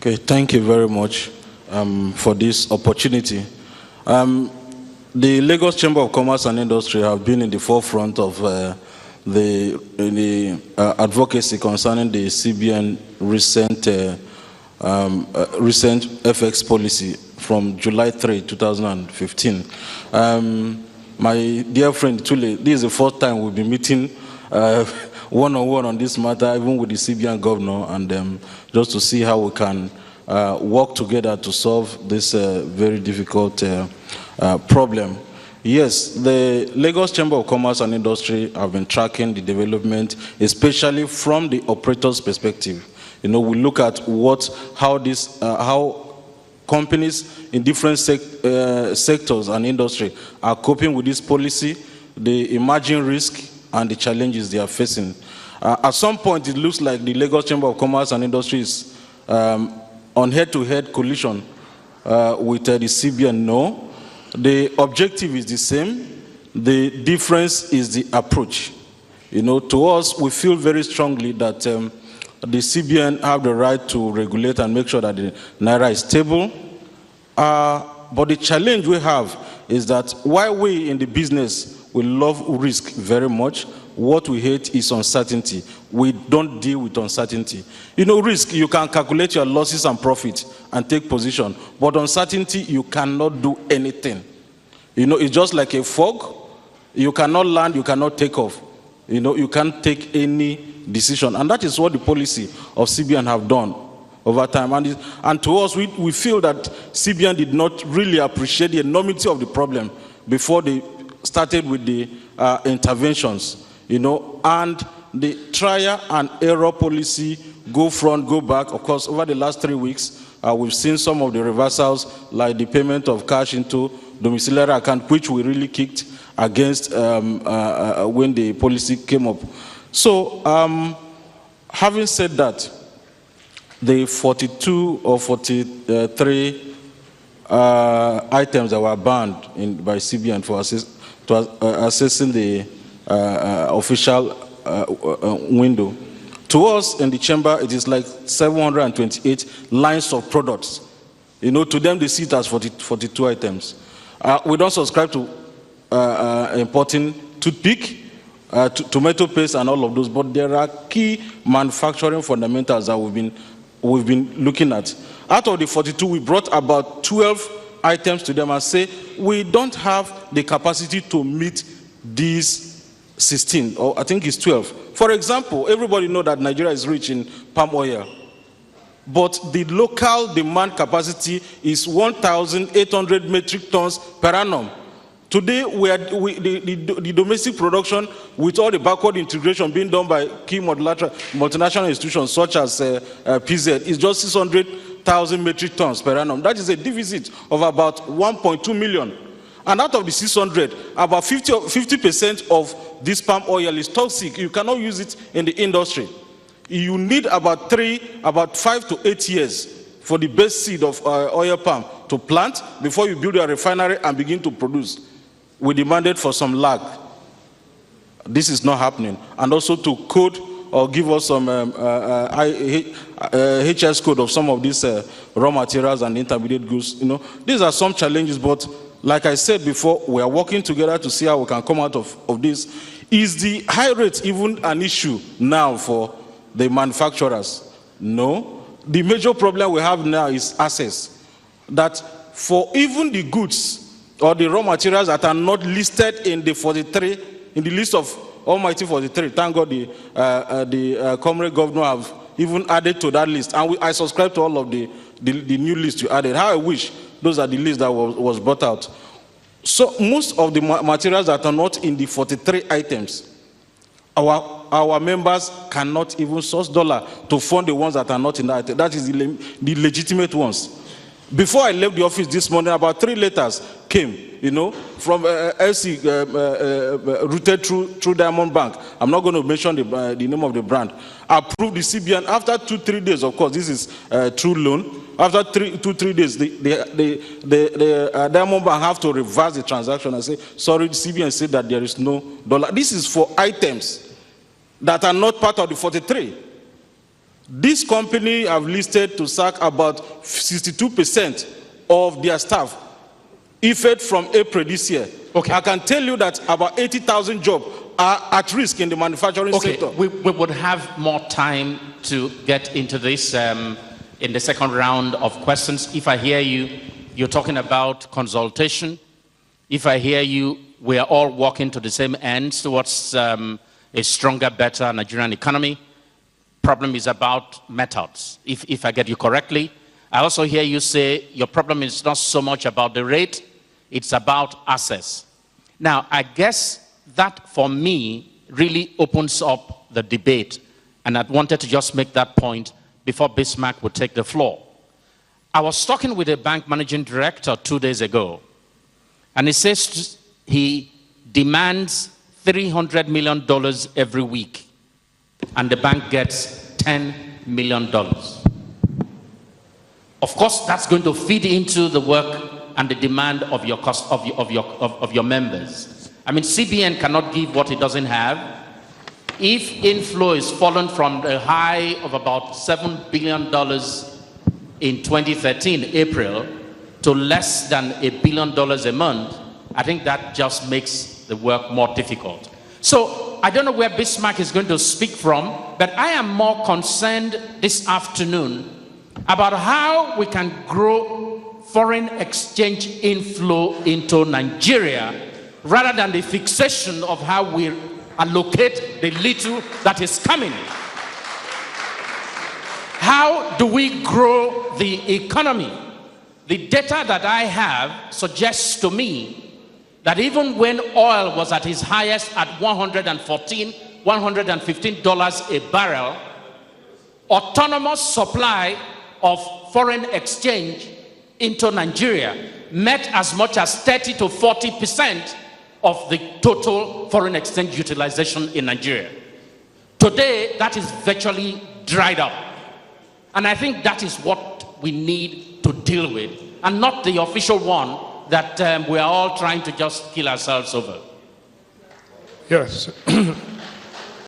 Okay, thank you very much for this opportunity. The Lagos Chamber of Commerce and Industry have been in the forefront of the advocacy concerning the CBN recent FX policy from July 3, 2015. My dear friend Tule, this is the first time we'll be meeting one-on-one on this matter, even with the CBN governor, and just to see how we can work together to solve this very difficult problem. Yes, the Lagos Chamber of Commerce and Industry have been tracking the development, especially from the operator's perspective. You know, we look at how companies in different sectors and industry are coping with this policy, the emerging risk, and the challenges they are facing. At some point, it looks like the Lagos Chamber of Commerce and Industry is on head-to-head collision with the CBN. No, the objective is the same. The difference is the approach. You know, to us, we feel very strongly that the CBN have the right to regulate and make sure that the Naira is stable. But the challenge we have is that while we in the business, we love risk very much, what we hate is uncertainty. We don't deal with uncertainty. You know, risk, you can calculate your losses and profit and take position. But uncertainty, you cannot do anything. You know, it's just like a fog. You cannot land, you cannot take off. You know, you can't take any decision. And that is what the policy of CBN have done over time. And to us, we feel that CBN did not really appreciate the enormity of the problem before they started with the interventions. You know, and the trial and error policy, go front, go back. Of course, over the last 3 weeks, we've seen some of the reversals, like the payment of cash into domiciliary account, which we really kicked against when the policy came up. So, having said that, the 42 or 43 items that were banned by CBN for assessing the official window, to us in the chamber, it is like 728 lines of products. You know, to them, they see it as 42 items. We don't subscribe to importing toothpick, tomato paste, and all of those, but there are key manufacturing fundamentals that we've been looking at. Out of the 42, we brought about 12 items to them and say, we don't have the capacity to meet these 16, or I think it's 12. For example, everybody knows that Nigeria is rich in palm oil, but the local demand capacity is 1,800 metric tons per annum. Today, the domestic production, with all the backward integration being done by key multinational institutions such as PZ, is just 600,000 metric tons per annum. That is a deficit of about 1.2 million. And out of the 600, about 50% of this palm oil is toxic. You cannot use it in the industry. You need about 5 to 8 years for the best seed of oil palm to plant before you build a refinery and begin to produce. We demanded for some lag. This is not happening. And also to code or give us some HS code of some of these raw materials and intermediate goods. You know, these are some challenges, but like I said before, we are working together to see how we can come out of this. Is the high rate even an issue now for the manufacturers? No. The major problem we have now is access. That for even the goods or the raw materials that are not listed in the 43, in the list of almighty 43, thank God the comrade governor have even added to that list. And I subscribe to all of the new list you added. How I wish those are the lists that was brought out. So most of the materials that are not in the 43 items, our members cannot even source dollar to fund the ones that are not in that item. That is the legitimate ones. Before I left the office this morning, about 3 letters came, you know, from LC routed through Diamond Bank. I'm not going to mention the name of the brand. Approved the CBN after 2-3 days. Of course, this is true loan. After 2-3 days, the Diamond Bank have to reverse the transaction and say, sorry, the CBN said that there is no dollar. This is for items that are not part of the 43. This company have listed to sack about 62% of their staff, effect from April this year. Okay. I can tell you that about 80,000 jobs are at risk in the manufacturing sector. We would have more time to get into this in the second round of questions. If I hear you, you're talking about consultation. If I hear you, we are all working to the same ends towards a stronger, better Nigerian economy. Problem is about methods, if I get you correctly. I also hear you say your problem is not so much about the rate, it's about access. Now, I guess that, for me, really opens up the debate, and I wanted to just make that point before Bismarck would take the floor. I was talking with a bank managing director 2 days ago, and he says he demands $300 million every week, and the bank gets $10 million. Of course, that's going to feed into the work and the demand of your cost of your members. I mean, CBN cannot give what it doesn't have. If inflow is fallen from the high of about $7 billion in 2013, April, to less than $1 billion a month, I think that just makes the work more difficult. So I don't know where Bismarck is going to speak from, but I am more concerned this afternoon about how we can grow foreign exchange inflow into Nigeria rather than the fixation of how we allocate the little that is coming. How do we grow the economy? The data that I have suggests to me that even when oil was at its highest at $115 a barrel, autonomous supply of foreign exchange into Nigeria met as much as 30 to 40% of the total foreign exchange utilization in Nigeria. Today, that is virtually dried up. And I think that is what we need to deal with, and not the official one that we are all trying to just kill ourselves over. Yes.